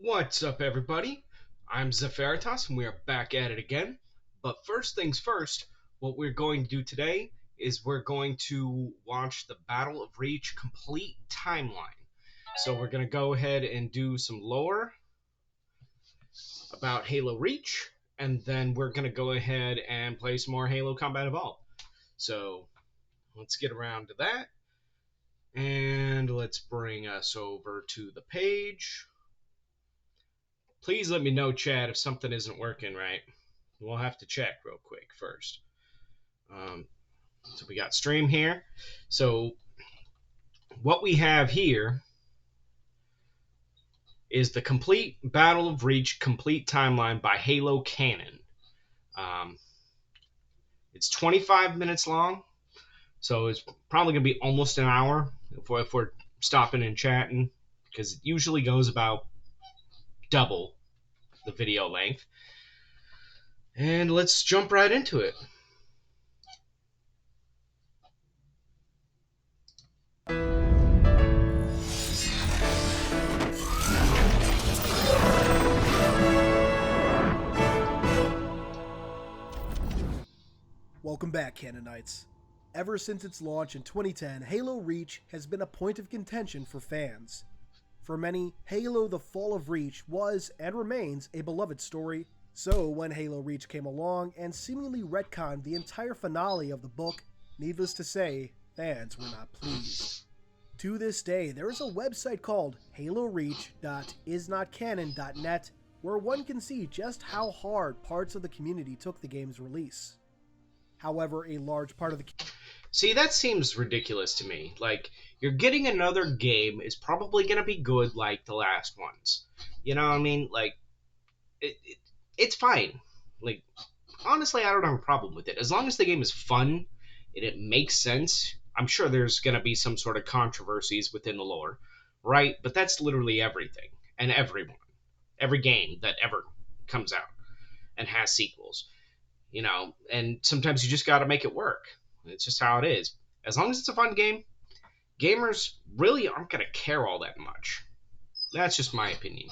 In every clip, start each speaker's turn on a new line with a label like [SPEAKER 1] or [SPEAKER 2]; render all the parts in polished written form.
[SPEAKER 1] What's up, everybody? I'm Zephyritas, and we are back at it again. But first things first, what we're going to do today is we're going to watch the Battle of Reach complete timeline. So we're going to go ahead and do some lore about Halo Reach, and then we're going to go ahead and play some more Halo Combat Evolved. So let's get around to that, and let's bring us over to the page. Please let me know, chat, if something isn't working right. We'll have to check real quick first. So we got stream here. So what we have here is the complete Battle of Reach complete timeline by Halo Canon. It's 25 minutes long, so it's probably going to be almost an hour if we're stopping and chatting, because it usually goes about double the video length. And let's jump right into it.
[SPEAKER 2] Welcome back, Canonites. Ever since its launch in 2010, Halo Reach has been a point of contention for fans. For many, Halo The Fall of Reach was, and remains, a beloved story, so when Halo Reach came along and seemingly retconned the entire finale of the book, needless to say, fans were not pleased. To this day, there is a website called haloreach.isnotcanon.net where one can see just how hard parts of the community took the game's release. However, a large part of the...
[SPEAKER 1] See, that seems ridiculous to me. Like, you're getting another game, it's probably going to be good like the last ones. You know what I mean? Like, it's fine. Like, honestly, I don't have a problem with it. As long as the game is fun and it makes sense, I'm sure there's going to be some sort of controversies within the lore, right? But that's literally everything and everyone. Every game that ever comes out and has sequels. You know, and sometimes you just got to make it work. It's just how it is. As long as it's a fun game, gamers really aren't going to care all that much. That's just my opinion.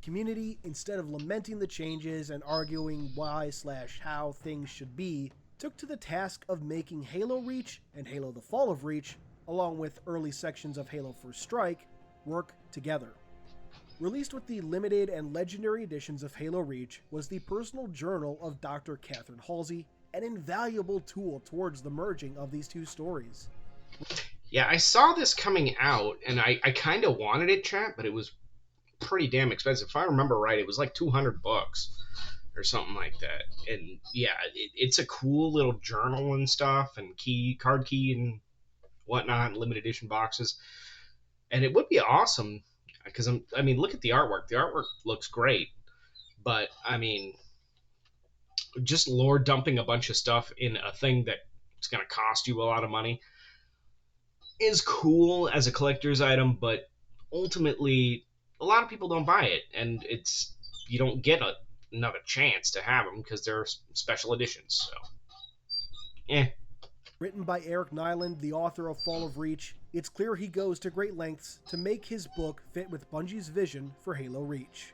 [SPEAKER 2] Community, instead of lamenting the changes and arguing why/how things should be, took to the task of making Halo Reach and Halo The Fall of Reach, along with early sections of Halo First Strike, work together. Released with the limited and legendary editions of Halo Reach was the personal journal of Dr. Catherine Halsey, an invaluable tool towards the merging of these two stories.
[SPEAKER 1] Yeah, I saw this coming out, and I kind of wanted it, chat, but it was pretty damn expensive. If I remember right, it was like $200 or something like that. And yeah, it's a cool little journal and stuff, and card key and whatnot, limited edition boxes. And it would be awesome. Because, I mean, look at the artwork. The artwork looks great. But, I mean, just lore dumping a bunch of stuff in a thing that's going to cost you a lot of money is cool as a collector's item, but ultimately, a lot of people don't buy it. And you don't get another chance to have them because they're special editions. So,
[SPEAKER 2] Written by Eric Nyland, the author of Fall of Reach, it's clear he goes to great lengths to make his book fit with Bungie's vision for Halo Reach.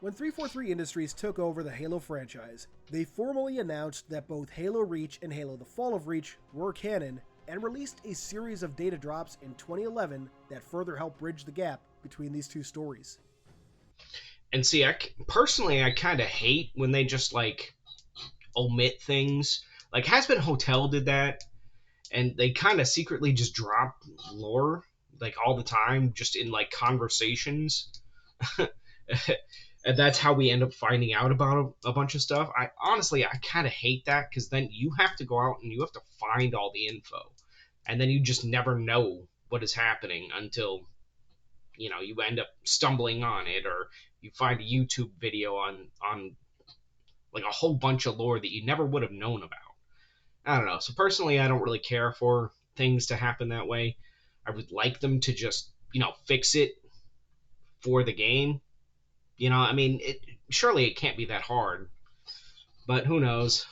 [SPEAKER 2] When 343 Industries took over the Halo franchise, they formally announced that both Halo Reach and Halo The Fall of Reach were canon, and released a series of data drops in 2011 that further helped bridge the gap between these two stories.
[SPEAKER 1] And see, personally, I kind of hate when they just, like, omit things. Like, Hazbin Hotel did that, and they kind of secretly just drop lore, like, all the time, just in, like, conversations. And that's how we end up finding out about a bunch of stuff. I kind of hate that, because then you have to go out and you have to find all the info. And then you just never know what is happening until, you know, you end up stumbling on it, or you find a YouTube video on like, a whole bunch of lore that you never would have known about. I don't know. So personally, I don't really care for things to happen that way. I would like them to just, you know, fix it for the game. You know, I mean, surely it can't be that hard. But who knows?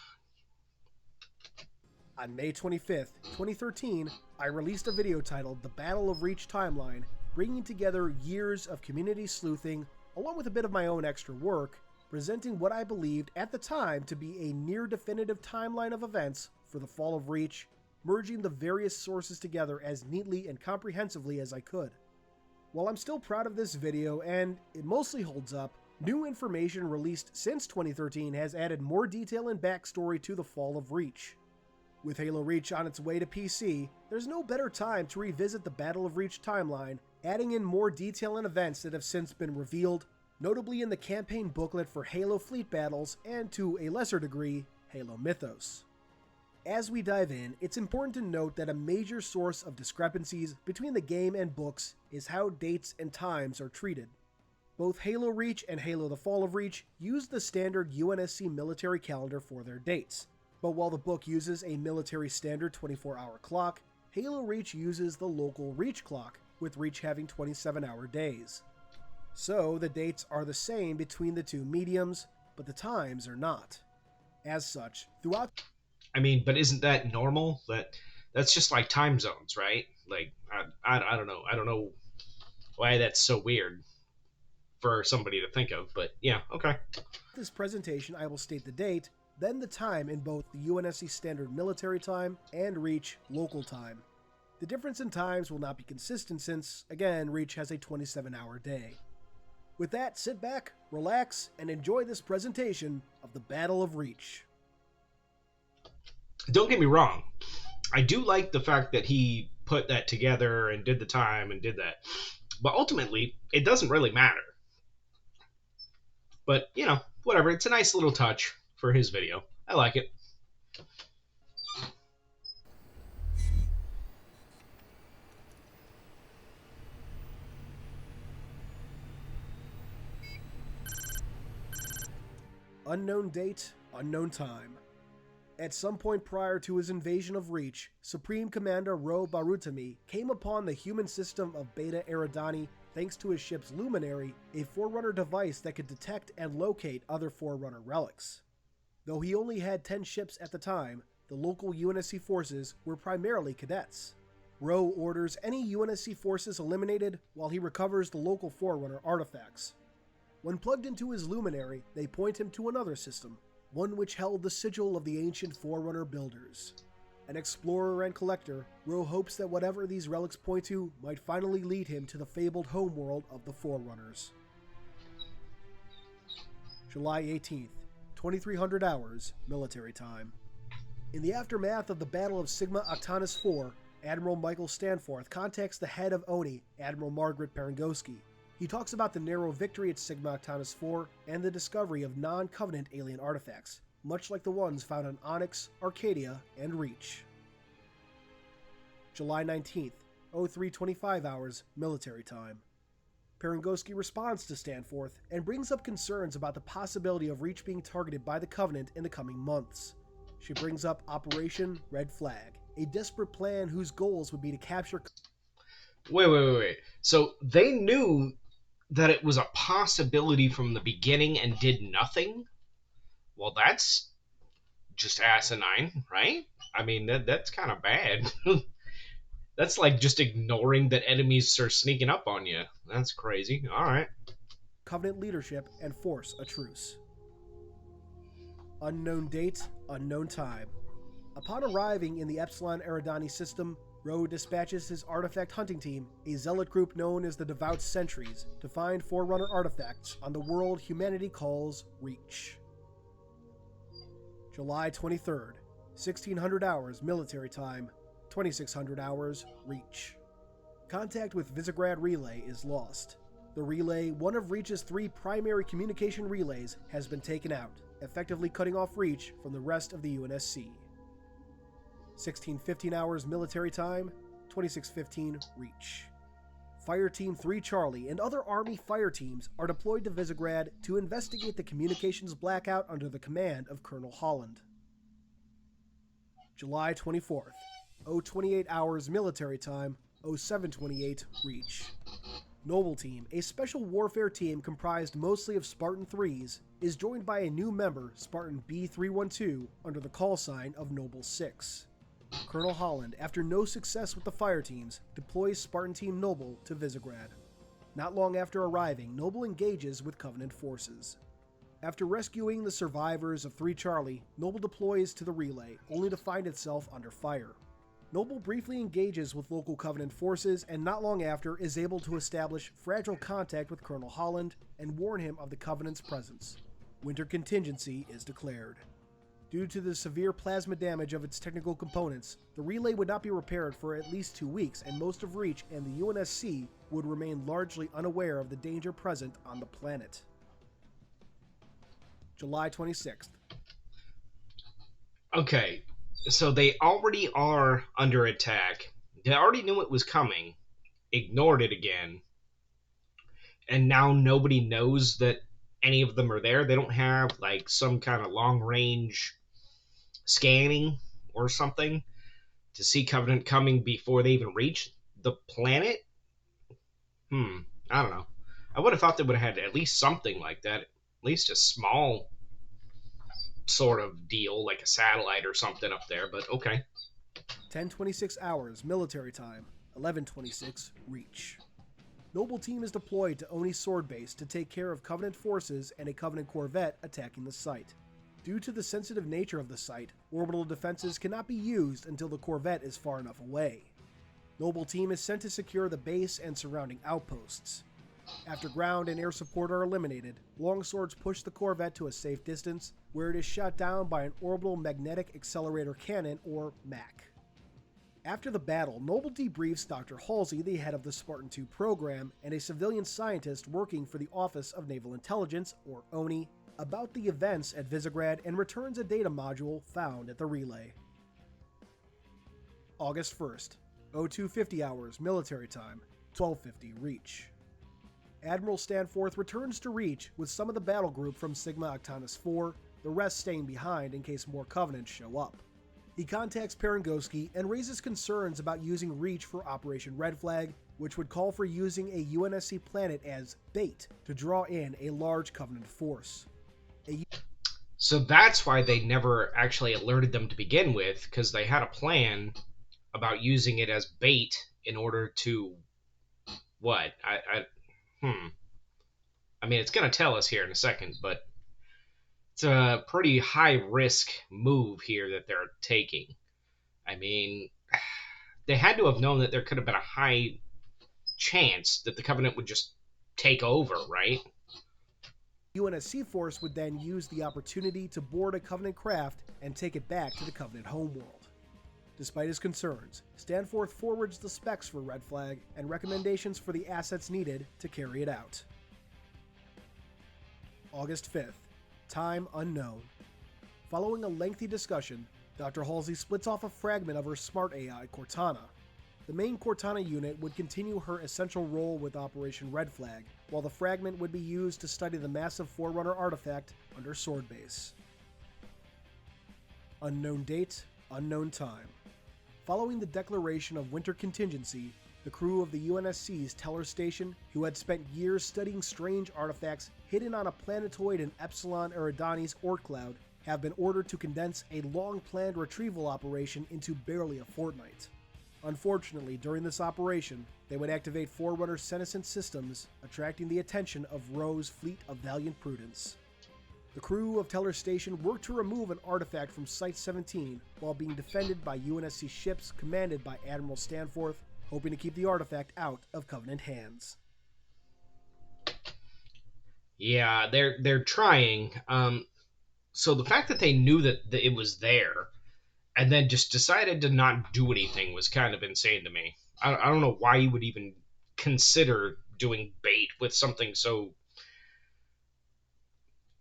[SPEAKER 2] On May 25th, 2013, I released a video titled The Battle of Reach Timeline, bringing together years of community sleuthing along with a bit of my own extra work, presenting what I believed at the time to be a near definitive timeline of events for the fall of Reach, merging the various sources together as neatly and comprehensively as I could. While I'm still proud of this video and it mostly holds up, new information released since 2013 has added more detail and backstory to the fall of Reach. With Halo Reach on its way to PC, there's no better time to revisit the Battle of Reach timeline, adding in more detail and events that have since been revealed, notably in the campaign booklet for Halo Fleet Battles and, to a lesser degree, Halo Mythos. As we dive in, it's important to note that a major source of discrepancies between the game and books is how dates and times are treated. Both Halo Reach and Halo the Fall of Reach use the standard UNSC military calendar for their dates, but while the book uses a military standard 24-hour clock, Halo Reach uses the local Reach clock, with Reach having 27-hour days. So the dates are the same between the two mediums, but the times are not. As such, throughout...
[SPEAKER 1] I mean, but isn't that normal? That's just like time zones, right? Like, I don't know. I don't know why that's so weird for somebody to think of, but yeah, okay.
[SPEAKER 2] This presentation, I will state the date, then the time in both the UNSC standard military time and Reach local time. The difference in times will not be consistent since, again, Reach has a 27-hour day. With that, sit back, relax, and enjoy this presentation of the Battle of Reach.
[SPEAKER 1] Don't get me wrong. I do like the fact that he put that together and did the time and did that. But ultimately, it doesn't really matter. But, you know, whatever. It's a nice little touch for his video. I like it.
[SPEAKER 2] Unknown date, unknown time. At some point prior to his invasion of Reach, Supreme Commander Ro Barutami came upon the human system of Beta Eridani thanks to his ship's Luminary, a Forerunner device that could detect and locate other Forerunner relics. Though he only had 10 ships at the time, the local UNSC forces were primarily cadets. Ro orders any UNSC forces eliminated while he recovers the local Forerunner artifacts. When plugged into his Luminary, they point him to another system, one which held the sigil of the ancient Forerunner builders. An explorer and collector, Ro hopes that whatever these relics point to might finally lead him to the fabled homeworld of the Forerunners. July 18th, 2300 hours, military time. In the aftermath of the Battle of Sigma Octantis IV, Admiral Michael Stanforth contacts the head of ONI, Admiral Margaret Perengoski. He talks about the narrow victory at Sigma Octantis IV and the discovery of non-Covenant alien artifacts, much like the ones found on Onyx, Arcadia, and Reach. July 19th, 0325 hours, military time. Perengoski responds to Stanforth and brings up concerns about the possibility of Reach being targeted by the Covenant in the coming months. She brings up Operation Red Flag, a desperate plan whose goals would be to capture...
[SPEAKER 1] Wait. So they knew that it was a possibility from the beginning and did nothing? Well, that's just asinine, right? I mean, that's kind of bad. That's like just ignoring that enemies are sneaking up on you. That's crazy. All right.
[SPEAKER 2] Covenant leadership and force a truce. Unknown date, unknown time. Upon arriving in the Epsilon Eridani system, Ro dispatches his artifact hunting team, a zealot group known as the Devout Sentries, to find Forerunner artifacts on the world humanity calls Reach. July 23rd, 1600 hours military time, 2600 hours Reach. Contact with Visegrad Relay is lost. The relay, one of Reach's 3 primary communication relays, has been taken out, effectively cutting off Reach from the rest of the UNSC. 1615 hours military time, 2615 Reach. Fire Team 3 Charlie and other Army fire teams are deployed to Visegrad to investigate the communications blackout under the command of Colonel Holland. July 24th, 028 hours military time, 0728 Reach. Noble Team, a special warfare team comprised mostly of Spartan 3s, is joined by a new member, Spartan B312, under the call sign of Noble 6. Colonel Holland, after no success with the fire teams, deploys Spartan Team Noble to Visegrad. Not long after arriving, Noble engages with Covenant forces. After rescuing the survivors of 3 Charlie, Noble deploys to the relay, only to find itself under fire. Noble briefly engages with local Covenant forces and not long after is able to establish fragile contact with Colonel Holland and warn him of the Covenant's presence. Winter contingency is declared. Due to the severe plasma damage of its technical components, the relay would not be repaired for at least 2 weeks, and most of Reach and the UNSC would remain largely unaware of the danger present on the planet. July 26th.
[SPEAKER 1] Okay, so they already are under attack. They already knew it was coming, ignored it again, and now nobody knows that any of them are there. They don't have like some kind of long range scanning or something to see Covenant coming before they even reach the planet. I don't know. I would have thought they would have had at least something like that, at least a small sort of deal, like a satellite or something up there, but okay.
[SPEAKER 2] 10:26 hours military time, 11:26 Reach. Noble Team is deployed to Oni Sword Base to take care of Covenant forces and a Covenant corvette attacking the site. Due to the sensitive nature of the site, orbital defenses cannot be used until the corvette is far enough away. Noble Team is sent to secure the base and surrounding outposts. After ground and air support are eliminated, longswords push the corvette to a safe distance, where it is shot down by an orbital magnetic accelerator cannon, or MAC. After the battle, Noble debriefs Dr. Halsey, the head of the Spartan 2 program, and a civilian scientist working for the Office of Naval Intelligence, or ONI, about the events at Visegrad and returns a data module found at the relay. August 1st, 0250 hours military time, 1250 Reach. Admiral Stanforth returns to Reach with some of the battle group from Sigma Octantis 4, the rest staying behind in case more Covenants show up. He contacts Perengoski and raises concerns about using Reach for Operation Red Flag, which would call for using a UNSC planet as bait to draw in a large Covenant force.
[SPEAKER 1] So that's why they never actually alerted them to begin with, because they had a plan about using it as bait in order to what? I mean, it's going to tell us here in a second, but it's a pretty high risk move here that they're taking. I mean, they had to have known that there could have been a high chance that the Covenant would just take over, right?
[SPEAKER 2] UNSC force would then use the opportunity to board a Covenant craft and take it back to the Covenant homeworld. Despite his concerns, Stanforth forwards the specs for Red Flag and recommendations for the assets needed to carry it out. August 5th. Time unknown. Following a lengthy discussion, Dr. Halsey splits off a fragment of her smart AI, Cortana. The main Cortana unit would continue her essential role with Operation Red Flag, while the fragment would be used to study the massive Forerunner artifact under Sword Base. Unknown date, unknown time. Following the declaration of winter contingency, the crew of the UNSC's Teller Station, who had spent years studying strange artifacts hidden on a planetoid in Epsilon Eridani's Oort cloud, have been ordered to condense a long-planned retrieval operation into barely a fortnight. Unfortunately, during this operation, they would activate Forerunner senescent systems, attracting the attention of Roe's fleet of Valiant Prudence. The crew of Teller Station worked to remove an artifact from Site-17 while being defended by UNSC ships commanded by Admiral Stanforth, hoping to keep the artifact out of Covenant hands.
[SPEAKER 1] Yeah, they're trying. So the fact that they knew that it was there and then just decided to not do anything was kind of insane to me. I don't know why you would even consider doing bait with something so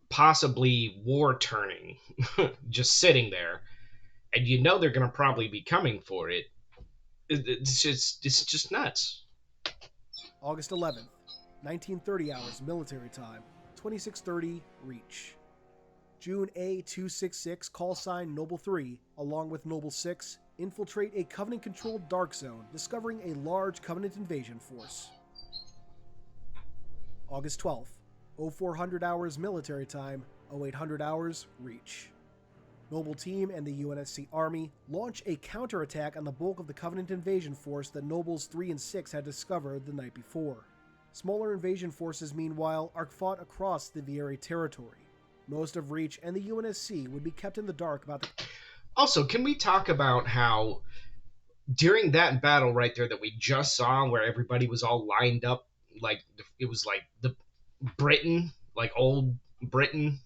[SPEAKER 1] possibly war turning, just sitting there, and you know they're going to probably be coming for it. It's just nuts.
[SPEAKER 2] August 11th, 1930 hours military time, 2630 Reach. June A266 call sign Noble 3, along with Noble 6, infiltrate a Covenant-controlled dark zone, discovering a large Covenant invasion force. August 12th, 0400 hours military time, 0800 hours Reach. Noble Team and the UNSC Army launch a counterattack on the bulk of the Covenant invasion force that Nobles 3 and 6 had discovered the night before. Smaller invasion forces, meanwhile, are fought across the Vieri territory. Most of Reach and the UNSC would be kept in the dark about the...
[SPEAKER 1] Also, can we talk about how during that battle right there that we just saw, where everybody was all lined up, like it was like the Britain, like old Britain,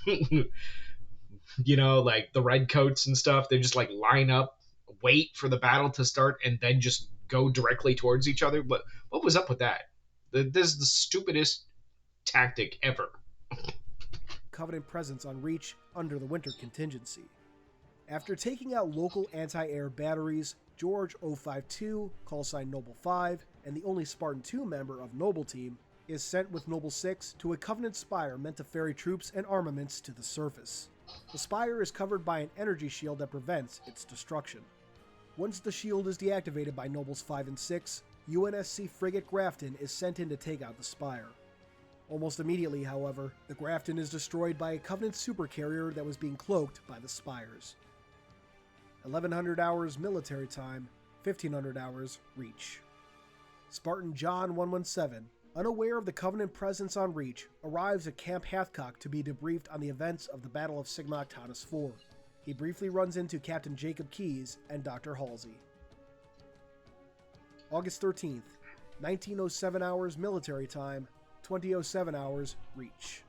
[SPEAKER 1] like the red coats and stuff, they just like line up, wait for the battle to start, and then just go directly towards each other. But what was up with that? This is the stupidest tactic ever.
[SPEAKER 2] Covenant presence on Reach under the winter contingency. After taking out local anti-air batteries, George 052, callsign Noble 5, and the only Spartan 2 member of Noble Team, is sent with Noble 6 to a Covenant spire meant to ferry troops and armaments to the surface. The spire is covered by an energy shield that prevents its destruction. Once the shield is deactivated by Nobles 5 and 6, UNSC frigate Grafton is sent in to take out the spire. Almost immediately, however, the Grafton is destroyed by a Covenant supercarrier that was being cloaked by the spires. 1100 hours military time, 1500 hours Reach. Spartan John 117, unaware of the Covenant presence on Reach, arrives at Camp Hathcock to be debriefed on the events of the Battle of Sigma Octantis IV. He briefly runs into Captain Jacob Keyes and Dr. Halsey. August 13th, 1907 hours military time, 2007 hours Reach.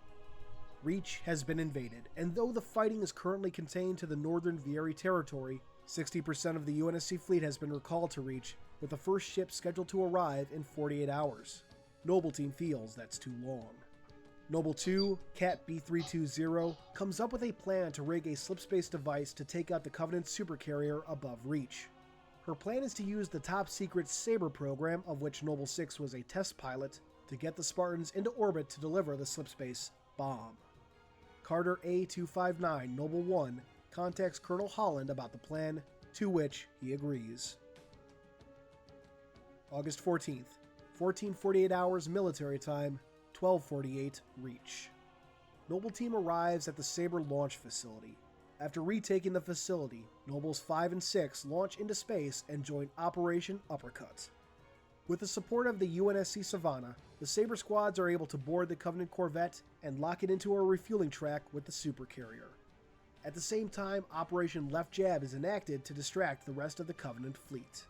[SPEAKER 2] Reach has been invaded, and though the fighting is currently contained to the northern Vieri territory, 60% of the UNSC fleet has been recalled to Reach, with the first ship scheduled to arrive in 48 hours. Noble Team feels that's too long. Noble 2, Cat B320, comes up with a plan to rig a slipspace device to take out the Covenant supercarrier above Reach. Her plan is to use the top-secret Sabre program, of which Noble 6 was a test pilot, to get the Spartans into orbit to deliver the slipspace bomb. Carter A259 Noble 1 contacts Colonel Holland about the plan, to which he agrees. August 14th, 1448 hours military time, 1248 Reach. Noble Team arrives at the Sabre launch facility. After retaking the facility, Nobles 5 and 6 launch into space and join Operation Uppercut. With the support of the UNSC Savannah, the Sabre squads are able to board the Covenant corvette and lock it into a refueling track with the supercarrier. At the same time, Operation Left Jab is enacted to distract the rest of the Covenant fleet.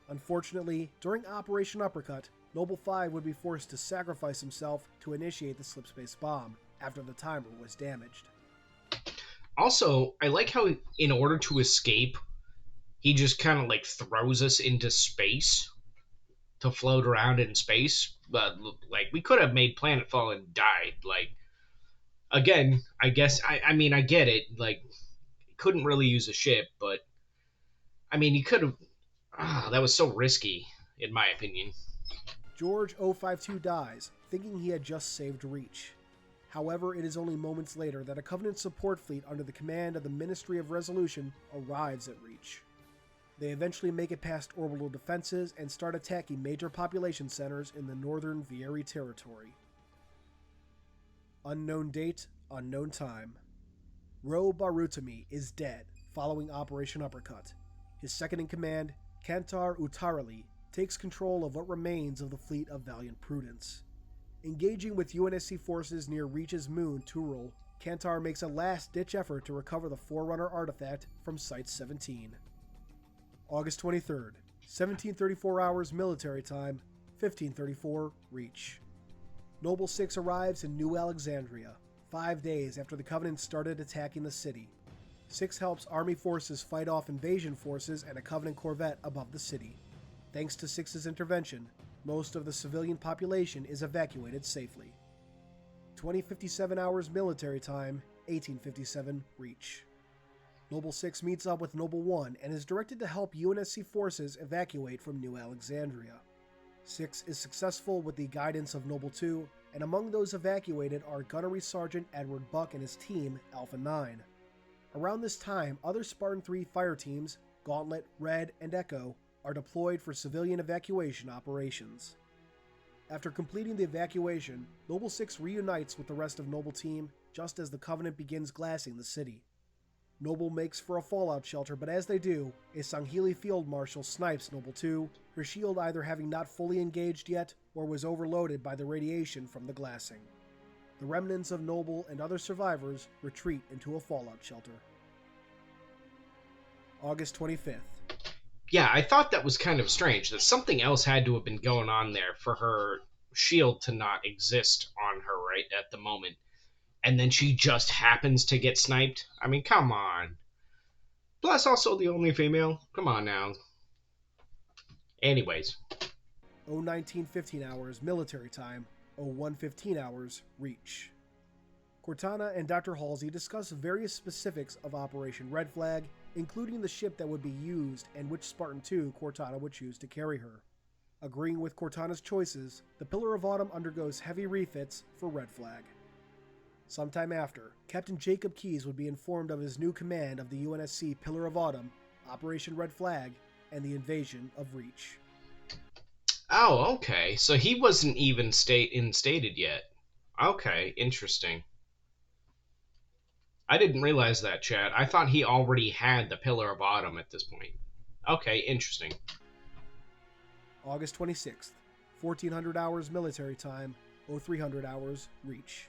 [SPEAKER 2] Unfortunately, during Operation Uppercut, Noble 5 would be forced to sacrifice himself to initiate the slipspace bomb after the timer was damaged.
[SPEAKER 1] Also, I like how in order to escape, he just kind of like throws us into space to float around in space. But like we could have made planetfall and died. Like again, I guess I mean I get it. Like couldn't really use a ship, but I mean he could have. That was so risky, in my opinion.
[SPEAKER 2] George 052 dies, thinking he had just saved Reach. However, it is only moments later that a Covenant support fleet under the command of the Ministry of Resolution arrives at Reach. They eventually make it past orbital defenses and start attacking major population centers in the northern Vieri territory. Unknown date, unknown time. Ro Barutami is dead following Operation Uppercut. His second-in-command, Kantar Utarali, takes control of what remains of the fleet of Valiant Prudence. Engaging with UNSC forces near Reach's moon, Turul, Kantar makes a last-ditch effort to recover the Forerunner artifact from Site-17. August 23rd, 1734 hours military time, 1534 Reach. Noble 6 arrives in New Alexandria, 5 days after the Covenant started attacking the city. 6 helps Army forces fight off invasion forces and a Covenant corvette above the city. Thanks to 6's intervention, most of the civilian population is evacuated safely. 2057 hours military time, 1857 Reach. Noble 6 meets up with Noble 1 and is directed to help UNSC forces evacuate from New Alexandria. 6 is successful with the guidance of Noble 2, and among those evacuated are Gunnery Sergeant Edward Buck and his team, Alpha 9. Around this time, other Spartan 3 fire teams, Gauntlet, Red, and Echo, are deployed for civilian evacuation operations. After completing the evacuation, Noble 6 reunites with the rest of Noble Team just as the Covenant begins glassing the city. Noble makes for a fallout shelter, but as they do, a Sangheili field marshal snipes Noble 2, her shield either having not fully engaged yet or was overloaded by the radiation from the glassing. The remnants of Noble and other survivors retreat into a fallout shelter. August 25th.
[SPEAKER 1] Yeah, I thought that was kind of strange, that something else had to have been going on there for her shield to not exist on her right at the moment. And then she just happens to get sniped? I mean, come on. Plus, also the only female. Come on now. Anyways.
[SPEAKER 2] 19:15 hours military time, 01:15 hours reach. Cortana and Dr. Halsey discuss various specifics of Operation Red Flag, including the ship that would be used and which Spartan 2 Cortana would choose to carry her. Agreeing with Cortana's choices, the Pillar of Autumn undergoes heavy refits for Red Flag. Sometime after, Captain Jacob Keyes would be informed of his new command of the UNSC Pillar of Autumn, Operation Red Flag, and the invasion of Reach.
[SPEAKER 1] Oh, okay. So he wasn't even instated yet. Okay, interesting. I didn't realize that, Chad. I thought he already had the Pillar of Autumn at this point. Okay, interesting.
[SPEAKER 2] August 26th, 1400 hours military time, 0300 hours reach.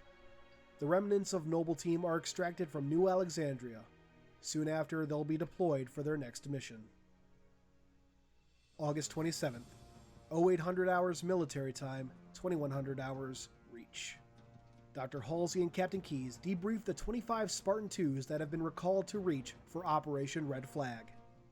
[SPEAKER 2] The remnants of Noble Team are extracted from New Alexandria. Soon after, they'll be deployed for their next mission. August 27th, 0800 hours military time, 2100 hours reach. Dr. Halsey and Captain Keyes debrief the 25 Spartan 2s that have been recalled to Reach for Operation Red Flag.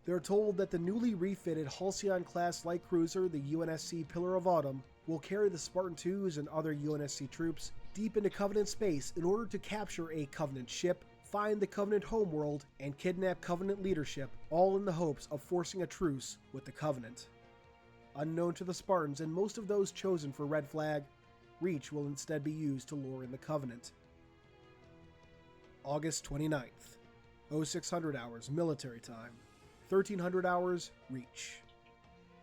[SPEAKER 2] They're told that the newly refitted Halcyon-class light cruiser, the UNSC Pillar of Autumn, will carry the Spartan 2s and other UNSC troops deep into Covenant space in order to capture a Covenant ship, find the Covenant homeworld, and kidnap Covenant leadership, all in the hopes of forcing a truce with the Covenant. Unknown to the Spartans and most of those chosen for Red Flag, Reach will instead be used to lure in the Covenant. August 29th, 0600 hours military time, 1300 hours Reach.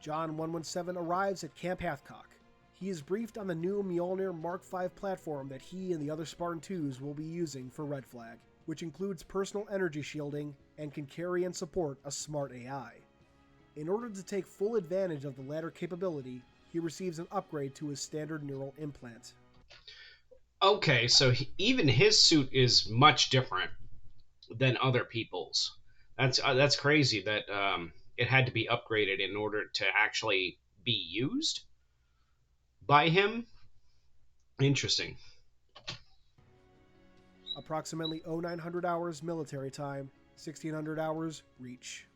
[SPEAKER 2] John 117 arrives at Camp Hathcock. He is briefed on the new Mjolnir Mark V platform that he and the other Spartan 2s will be using for Red Flag, which includes personal energy shielding and can carry and support a smart AI. In order to take full advantage of the latter capability, he receives an upgrade to his standard neural implant.
[SPEAKER 1] Okay, so even his suit is much different than other people's. That's crazy that it had to be upgraded in order to actually be used by him. Interesting.
[SPEAKER 2] Approximately 0900 hours military time, 1600 hours Reach.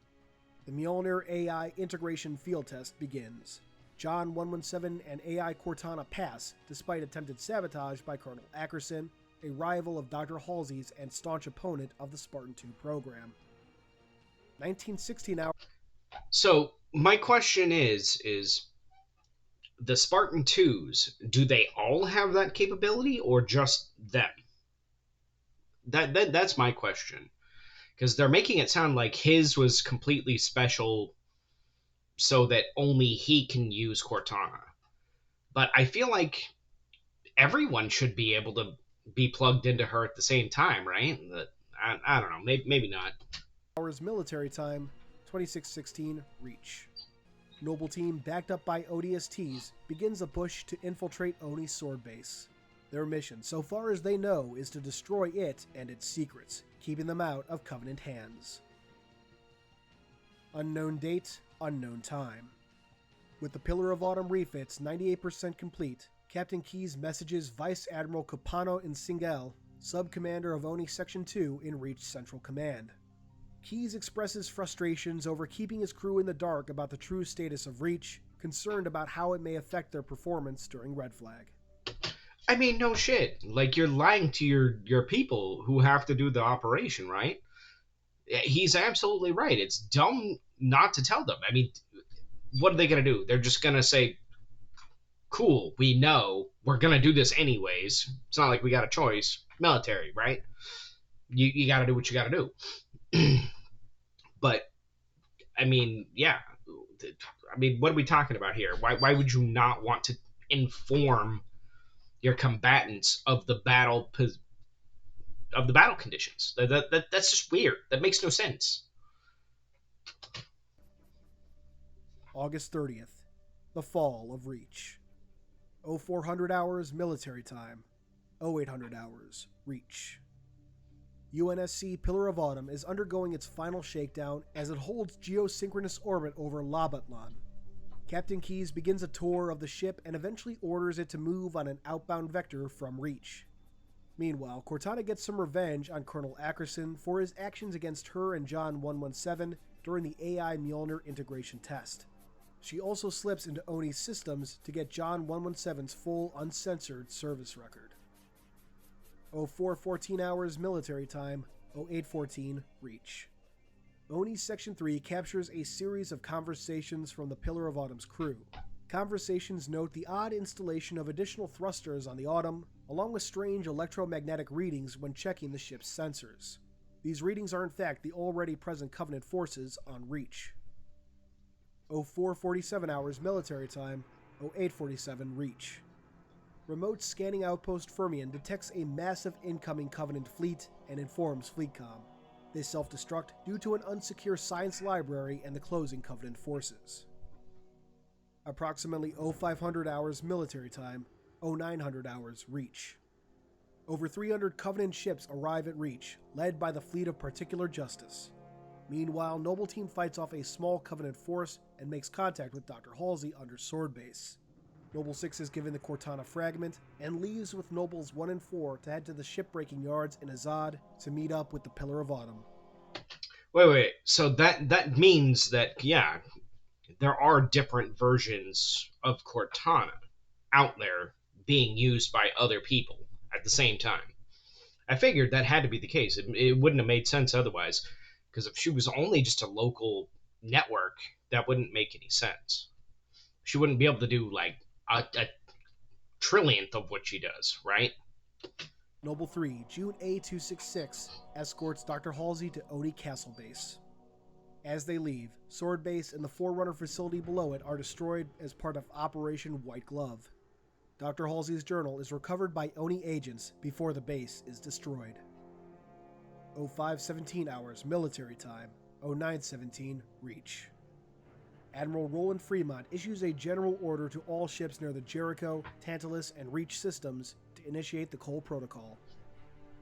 [SPEAKER 2] The Mjolnir AI integration field test begins. John 117 and AI Cortana pass, despite attempted sabotage by Colonel Ackerson, a rival of Dr. Halsey's and staunch opponent of the Spartan 2 program. 1916 hours.
[SPEAKER 1] So my question is the Spartan 2s, do they all have that capability or just them? That's my question. Because they're making it sound like his was completely special so that only he can use Cortana. But I feel like everyone should be able to be plugged into her at the same time, right? I don't know. Maybe not.
[SPEAKER 2] Hours military time, 2616 Reach. Noble Team, backed up by ODSTs, begins a push to infiltrate Oni's sword base. Their mission, so far as they know, is to destroy it and its secrets, keeping them out of Covenant hands. Unknown date, unknown time. With the Pillar of Autumn refits 98% complete, Captain Keyes messages Vice Admiral Capano Insingel, sub-commander of Oni Section 2 in Reach Central Command. Keyes expresses frustrations over keeping his crew in the dark about the true status of Reach, concerned about how it may affect their performance during Red Flag.
[SPEAKER 1] I mean, no shit. Like, you're lying to your people who have to do the operation, right? He's absolutely right. It's dumb not to tell them. I mean, what are they going to do? They're just going to say, cool, we know. We're going to do this anyways. It's not like we got a choice. Military, right? You got to do what you got to do. But, I mean, yeah. I mean, what are we talking about here? Why would you not want to inform your combatants of the battle of the battle conditions. That's just weird. That makes no sense.
[SPEAKER 2] August 30th, the fall of Reach. 0400 hours military time, 0800 hours Reach. UNSC Pillar of Autumn is undergoing its final shakedown as it holds geosynchronous orbit over Labatlan. Captain Keyes begins a tour of the ship and eventually orders it to move on an outbound vector from Reach. Meanwhile, Cortana gets some revenge on Colonel Ackerson for his actions against her and John 117 during the AI Mjolnir integration test. She also slips into Oni's systems to get John 117's full uncensored service record. 0414 hours military time, 0814 Reach. Oni Section 3 captures a series of conversations from the Pillar of Autumn's crew. Conversations note the odd installation of additional thrusters on the Autumn, along with strange electromagnetic readings when checking the ship's sensors. These readings are in fact the already present Covenant forces on Reach. 0447 hours military time, 0847 Reach. Remote scanning outpost Fermion detects a massive incoming Covenant fleet and informs FleetCom. They self-destruct due to an unsecure science library and the closing Covenant forces. Approximately 0500 hours military time, 0900 hours Reach. Over 300 Covenant ships arrive at Reach, led by the fleet of Particular Justice. Meanwhile, Noble Team fights off a small Covenant force and makes contact with Dr. Halsey under Sword Base. Noble 6 is given the Cortana fragment and leaves with Nobles 1 and 4 to head to the shipbreaking yards in Azad to meet up with the Pillar of Autumn.
[SPEAKER 1] Wait. So that means that, yeah, there are different versions of Cortana out there being used by other people at the same time. I figured that had to be the case. It wouldn't have made sense otherwise, because if she was only just a local network, that wouldn't make any sense. She wouldn't be able to do like a trillionth of what she does, right?
[SPEAKER 2] Noble 3, June A266, escorts Dr. Halsey to Oni Castle Base. As they leave, Sword Base and the Forerunner facility below it are destroyed as part of Operation White Glove. Dr. Halsey's journal is recovered by Oni agents before the base is destroyed. 0517 hours military time, 0917 Reach. Admiral Roland Fremont issues a general order to all ships near the Jericho, Tantalus, and Reach systems to initiate the Cole Protocol.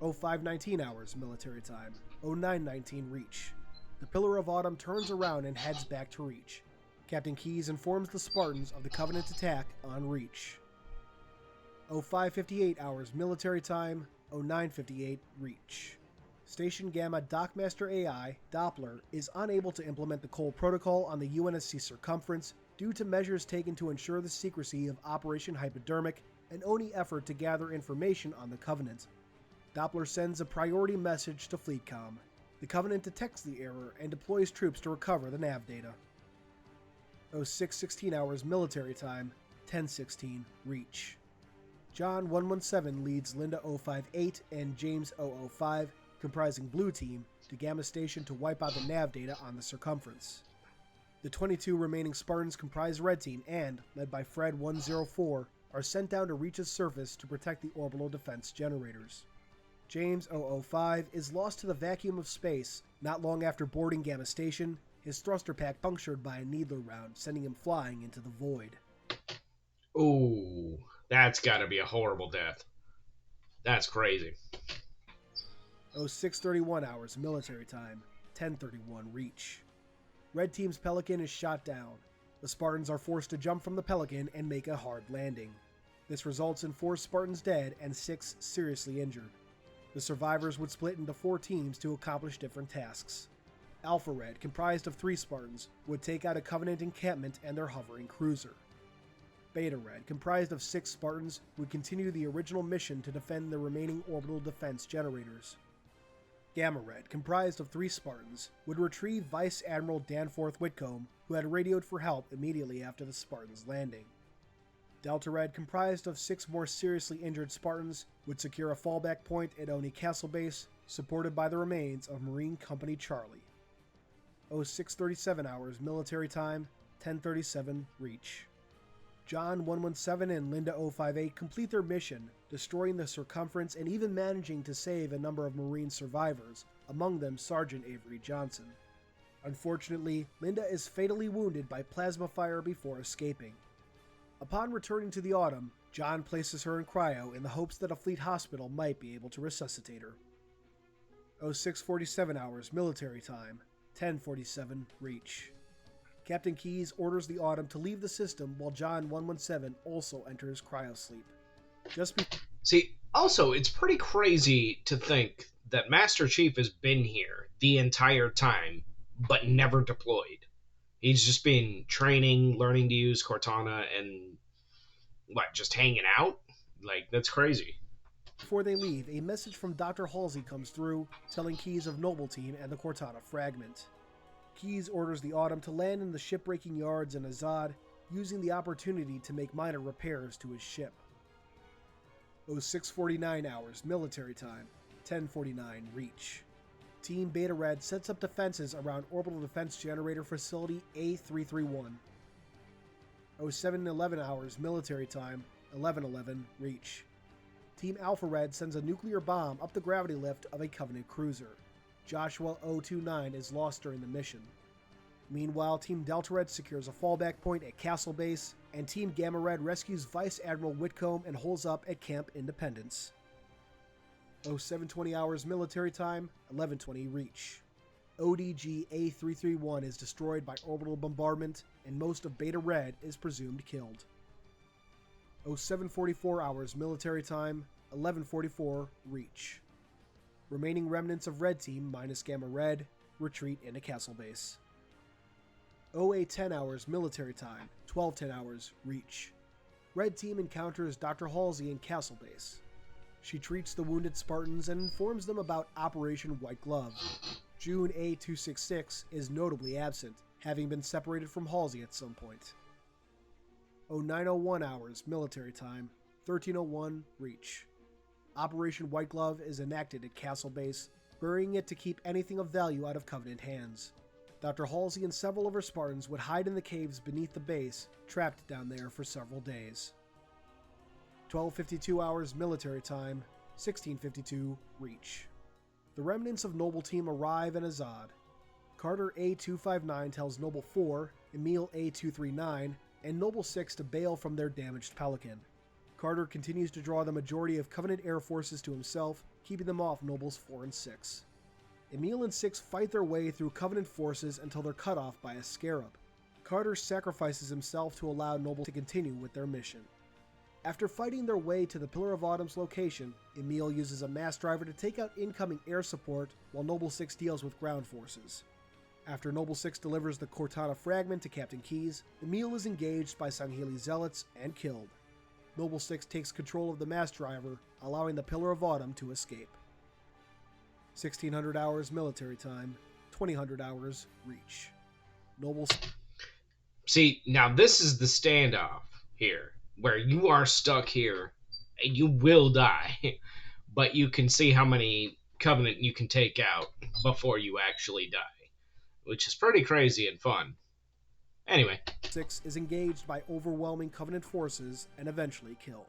[SPEAKER 2] 0519 hours military time, 0919 Reach. The Pillar of Autumn turns around and heads back to Reach. Captain Keyes informs the Spartans of the Covenant attack on Reach. 0558 hours military time, 0958 Reach. Station Gamma Dockmaster AI, Doppler, is unable to implement the Cole Protocol on the UNSC circumference due to measures taken to ensure the secrecy of Operation Hypodermic, an Oni effort to gather information on the Covenant. Doppler sends a priority message to FleetCom. The Covenant detects the error and deploys troops to recover the nav data. 0616 hours military time, 1016 Reach. John 117 leads Linda 058 and James 005, comprising Blue Team, to Gamma Station to wipe out the nav data on the circumference. The 22 remaining Spartans comprise Red Team and, led by Fred 104, are sent down to Reach's surface to protect the orbital defense generators. James 005 is lost to the vacuum of space not long after boarding Gamma Station, his thruster pack punctured by a needler round, sending him flying into the void.
[SPEAKER 1] Ooh, that's gotta be a horrible death. That's crazy.
[SPEAKER 2] 0631 hours military time, 1031 Reach. Red Team's Pelican is shot down. The Spartans are forced to jump from the Pelican and make a hard landing. This results in 4 Spartans dead and 6 seriously injured. The survivors would split into 4 teams to accomplish different tasks. Alpha Red, comprised of 3 Spartans, would take out a Covenant encampment and their hovering cruiser. Beta Red, comprised of 6 Spartans, would continue the original mission to defend the remaining orbital defense generators. Gamma Red, comprised of 3 Spartans, would retrieve Vice Admiral Danforth Whitcomb, who had radioed for help immediately after the Spartans' landing. Delta Red, comprised of 6 more seriously injured Spartans, would secure a fallback point at Oni Castle Base, supported by the remains of Marine Company Charlie. 0637 hours military time, 1037 Reach. John 117 and Linda 058 complete their mission, destroying the circumference and even managing to save a number of Marine survivors, among them Sergeant Avery Johnson. Unfortunately, Linda is fatally wounded by plasma fire before escaping. Upon returning to the Autumn, John places her in cryo in the hopes that a fleet hospital might be able to resuscitate her. 0647 hours military time, 1047 reach. Captain Keyes orders the Autumn to leave the system while John 117 also enters cryosleep.
[SPEAKER 1] See, also, it's pretty crazy to think that Master Chief has been here the entire time, but never deployed. He's just been training, learning to use Cortana, and just hanging out? Like, that's crazy.
[SPEAKER 2] Before they leave, a message from Dr. Halsey comes through, telling Keyes of Noble Team and the Cortana fragment. Keyes orders the Autumn to land in the shipbreaking yards in Azad, using the opportunity to make minor repairs to his ship. 0649 hours military time, 1049 reach. Team Beta Red sets up defenses around Orbital Defense Generator Facility A331. 0711 hours military time, 1111 reach. Team Alpha Red sends a nuclear bomb up the gravity lift of a Covenant cruiser. Joshua 029 is lost during the mission. Meanwhile, Team Delta Red secures a fallback point at Castle Base, and Team Gamma Red rescues Vice Admiral Whitcomb and holds up at Camp Independence. 0720 hours military time, 1120 reach. ODG A331 is destroyed by orbital bombardment, and most of Beta Red is presumed killed. 0744 hours military time, 1144 reach. Remaining remnants of Red Team minus Gamma Red retreat into Castle Base. 0810 hours military time, 1210 hours reach. Red Team encounters Dr. Halsey in Castle Base. She treats the wounded Spartans and informs them about Operation White Glove. June A266 is notably absent, having been separated from Halsey at some point. 0901 hours military time, 1301 reach. Operation White Glove is enacted at Castle Base, burying it to keep anything of value out of Covenant hands. Dr. Halsey and several of her Spartans would hide in the caves beneath the base, trapped down there for several days. 1252 hours military time, 1652 reach. The remnants of Noble Team arrive in Azad. Carter A259 tells Noble 4, Emil A239, and Noble 6 to bail from their damaged Pelican. Carter continues to draw the majority of Covenant air forces to himself, keeping them off Nobles 4 and 6. Emil and 6 fight their way through Covenant forces until they're cut off by a Scarab. Carter sacrifices himself to allow Noble to continue with their mission. After fighting their way to the Pillar of Autumn's location, Emil uses a mass driver to take out incoming air support while Noble 6 deals with ground forces. After Noble 6 delivers the Cortana fragment to Captain Keyes, Emil is engaged by Sangheili zealots and killed. Noble 6 takes control of the mass driver, allowing the Pillar of Autumn to escape. 1600 hours military time, 2000 hours reach. Noble.
[SPEAKER 1] See, now this is the standoff here, where you are stuck here and you will die, but you can see how many Covenant you can take out before you actually die, which is pretty crazy and fun. Anyway.
[SPEAKER 2] 6 is engaged by overwhelming Covenant forces and eventually killed.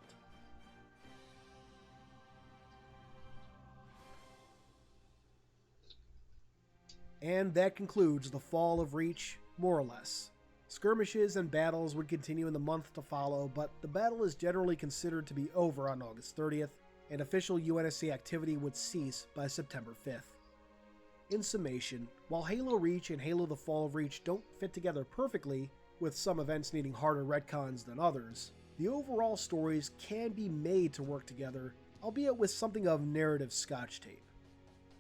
[SPEAKER 2] And that concludes the fall of Reach, more or less. Skirmishes and battles would continue in the month to follow, but the battle is generally considered to be over on August 30th, and official UNSC activity would cease by September 5th. In summation, while Halo Reach and Halo the Fall of Reach don't fit together perfectly, with some events needing harder retcons than others, the overall stories can be made to work together, albeit with something of narrative scotch tape.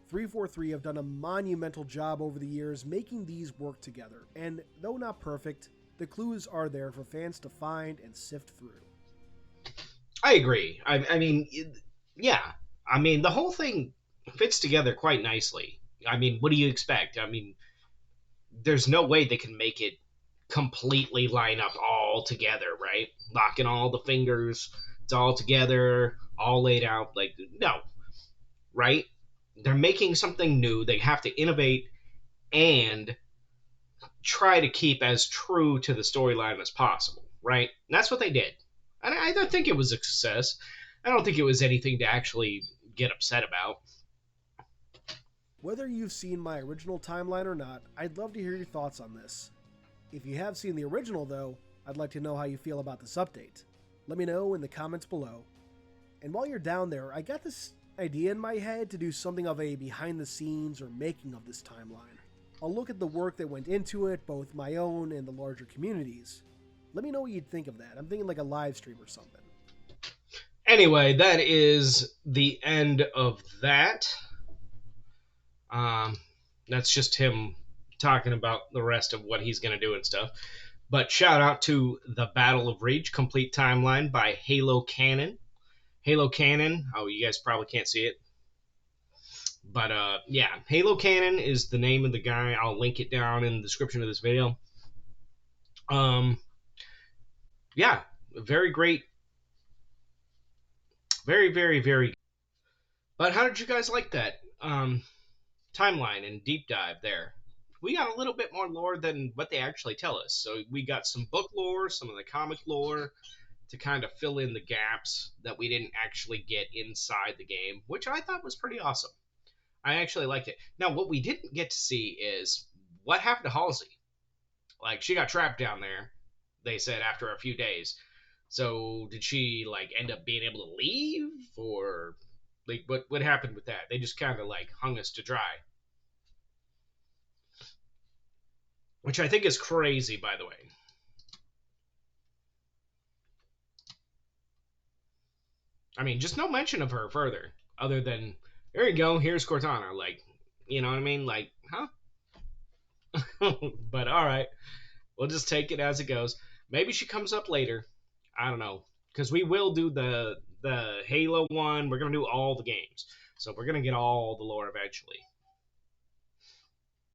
[SPEAKER 2] 343 have done a monumental job over the years making these work together, and though not perfect, the clues are there for fans to find and sift through.
[SPEAKER 1] I agree. I mean, yeah. I mean, the whole thing fits together quite nicely. I mean, what do you expect? I mean, there's no way they can make it completely line up all together, right? Locking all the fingers, it's all together, all laid out. Like, no. Right? They're making something new. They have to innovate and try to keep as true to the storyline as possible. right? And that's what they did. And I don't think it was a success. I don't think it was anything to actually get upset about.
[SPEAKER 2] Whether you've seen my original timeline or not, I'd love to hear your thoughts on this. If you have seen the original, though, I'd like to know how you feel about this update. Let me know in the comments below. And while you're down there, I got this idea in my head to do something of a behind the scenes or making of this timeline. I'll look at the work that went into it, both my own and the larger communities. Let me know what you'd think of that. I'm thinking like a live stream or something.
[SPEAKER 1] Anyway, that is the end of that. Um, that's just him talking about the rest of what he's going to do and stuff. But shout out to the Battle of Reach complete timeline by Halo Canon. Halo Canon. Oh, you guys probably can't see it. But yeah, Halo Canon is the name of the guy. I'll link it down in the description of this video. Yeah, very great. Very, very, very good. But how did you guys like that timeline and deep dive there? We got a little bit more lore than what they actually tell us. So we got some book lore, some of the comic lore to kind of fill in the gaps that we didn't actually get inside the game, which I thought was pretty awesome. I actually liked it. Now, what we didn't get to see is what happened to Halsey. Like, she got trapped down there, they said, after a few days. So did she like end up being able to leave, or like what happened with that? They just kind of like hung us to dry, which I think is crazy, by the way. I mean, just no mention of her further, other than there you go, here's Cortana. Like, you know what I mean? Like, huh? But all right, we'll just take it as it goes. Maybe she comes up later. I don't know, because we will do the Halo one. We're gonna do all the games, so we're gonna get all the lore eventually.